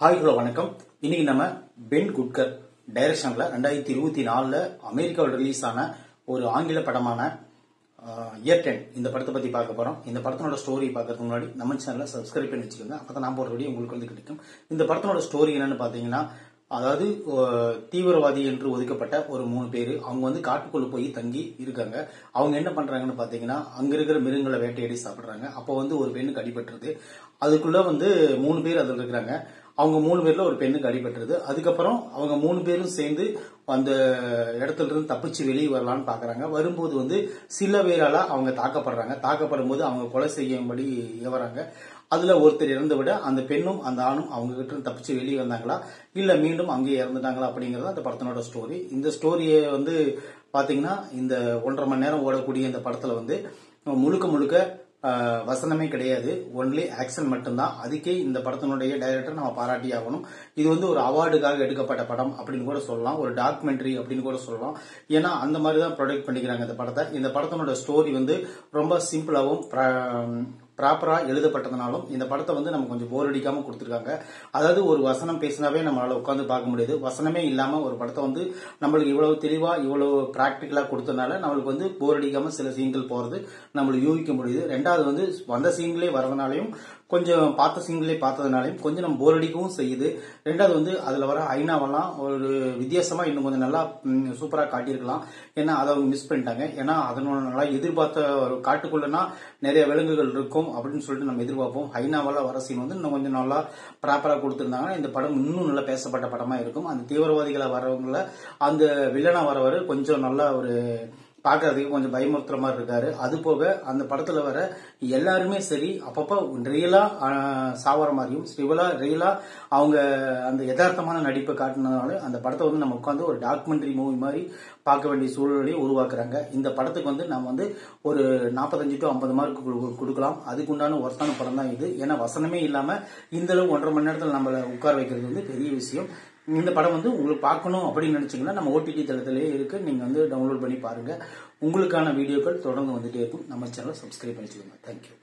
Hi hello வணக்கம். இன்னைக்கு நம்ம பென் குட்கர் டைரக்ஷன்ல 2024 அமெரிக்காவில் ரிலீஸ் ஆன ஒரு ஆங்கில படமான இயர் 10 இந்த படத்தை பத்தி பார்க்க போறோம். இந்த படத்தோட ஸ்டோரி பார்க்கறதுக்கு முன்னாடி நம்ம சேனலை சப்ஸ்கிரைப் பண்ணி வச்சுக்கோங்க. அப்பதான் நான் போற வீடியோ உங்களுக்கு வந்து கிடைக்கும். இந்த படத்தோட ஸ்டோரி என்னன்னு பாத்தீங்கன்னா, அதாவது தீவிரவாதி என்று ஒதுக்கப்பட்ட ஒரு 3 பேர் அவங்க வந்து காட்டுக்குள்ள போய் தங்கி இருக்காங்க. அவங்க என்ன பண்றாங்கன்னு பாத்தீங்கன்னா, அங்க இருக்கிற மிருகங்களை வேட்டையாடி சாப்பிடுறாங்க. அப்போ வந்து ஒரு பெண்ணுக்கு அடிபட்டுருது. அதுக்குள்ள வந்து 3 பேர் அதுல இருக்கிறாங்க. அவங்க 3 பேர்ல ஒரு பெண்ணுக்கு அடிபட்டுருது. அதுக்கப்புறம் அவங்க 3 பேரும் சேர்ந்து அந்த இடத்துல இருந்து தப்பிச்சு வெளியே வரலான்னு பாக்குறாங்க. வரும்போது வந்து சில பேரால அவங்க தாக்கப்படுறாங்க. தாக்கப்படும் போது அவங்க கொலை செய்யும்படி ஏவறாங்க. அதுல ஒருத்தர் இறந்து விட அந்த பெண்ணும் அந்த ஆணும் அவங்க கிட்ட இருந்து தப்பிச்சு வெளியே வந்தாங்களா இல்ல மீண்டும் அங்கேயே இறந்துட்டாங்களா அப்படிங்கறது அந்த படத்தினோட ஸ்டோரி. இந்த ஸ்டோரியை வந்து பாத்தீங்கன்னா, இந்த 1.5 மணி நேரம் ஓடக்கூடிய இந்த படத்துல வந்து முழுக்க வசனமே கிடையாது, ஒன்லி ஆக்ஷன் மட்டும்தான். அதுக்கே இந்த படத்தினுடைய டைரக்டர் நம்ம பாராட்டி ஆகணும். இது வந்து ஒரு அவார்டுக்காக எடுக்கப்பட்ட படம் அப்படின்னு கூட சொல்லலாம், ஒரு டாக்குமெண்ட்ரி அப்படின்னு கூட சொல்லலாம். ஏன்னா அந்த மாதிரி தான் ப்ரொடக்ட் பண்ணிக்கிறாங்க இந்த படத்தை. இந்த படத்தினோட ஸ்டோரி வந்து ரொம்ப சிம்பிளாவும் ப்ராப்பரா எழுதப்பட்டதுனாலும் இந்த படத்தை வந்து நம்ம கொஞ்சம் போர் அடிக்காம கொடுத்துருக்காங்க. அதாவது ஒரு வசனம் பேசினாவே நம்மளால உட்காந்து பார்க்க முடியாது. வசனமே இல்லாம ஒரு படத்தை வந்து நம்மளுக்கு இவ்வளவு தெளிவா இவ்வளவு பிராக்டிக்கலா கொடுத்ததுனால நம்மளுக்கு வந்து போர் அடிக்காம சில சீன்கள் போறது நம்மளுக்கு யூகிக்க முடியுது. ரெண்டாவது வந்து வந்த சீன்களே வரதுனாலையும் கொஞ்சம் பார்த்த சீன்களே பார்த்ததுனாலையும் கொஞ்சம் நம்ம போர் அடிக்கவும் செய்யுது. ரெண்டாவது வந்து அதுல வர ஐநாவெல்லாம் ஒரு வித்தியாசமா இன்னும் கொஞ்சம் நல்லா சூப்பரா காட்டியிருக்கலாம். ஏன்னா அதை அவங்க மிஸ் பண்ணிட்டாங்க. ஏன்னா அதனோட நல்லா எதிர்பார்த்த ஒரு காட்டுக்குள்ளனா நிறைய விலங்குகள் இருக்கும் அப்படின்னு சொல்லிட்டு நம்ம எதிர்பார்ப்போம். ஐநாவெல்லாம் வர சீன் வந்து இன்னும் கொஞ்சம் நல்லா ப்ராப்பரா கொடுத்திருந்தாங்கன்னா இந்த படம் இன்னும் நல்லா பேசப்பட்ட படமா இருக்கும். அந்த தீவிரவாதிகளை வரவங்கள அந்த வில்லனா வரவர் கொஞ்சம் நல்லா ஒரு பாக்குறதுக்கு கொஞ்சம் பயமுறுத்துற மாதிரி இருக்காரு. அது போக அந்த படத்துல வர எல்லாருமே சரி அப்பப்ப ரியலா சாவர மாதிரியும் ரியலா அவங்க அந்த யதார்த்தமான நடிப்பை காட்டினதுனால அந்த படத்தை வந்து நம்ம உட்காந்து ஒரு டாக்குமெண்ட்ரி மூவி மாதிரி பார்க்க வேண்டிய சூழ்நிலையை உருவாக்குறாங்க. இந்த படத்துக்கு வந்து நம்ம வந்து ஒரு 45 to 50 மார்க் கொடுக்கலாம். அதுக்கு உண்டான ஒர்த்தான படம் தான் இது. ஏன்னா வசனமே இல்லாம இந்த அளவு 1.5 மணி நேரத்தில் நம்மள உட்கார வைக்கிறது வந்து பெரிய விஷயம். இந்த படம் வந்து உங்களுக்கு பார்க்கணும் அப்படின்னு நினைச்சீங்கன்னா நம்ம ஓடிடி தளத்திலேயே இருக்கு, நீங்க வந்து டவுன்லோட் பண்ணி பாருங்க. உங்களுக்கான வீடியோக்கள் தொடர்ந்து வந்துட்டே இருக்கும். நம்ம சேனலை சப்ஸ்கிரைப் பண்ணிச்சுக்கோங்க. தேங்க்யூ.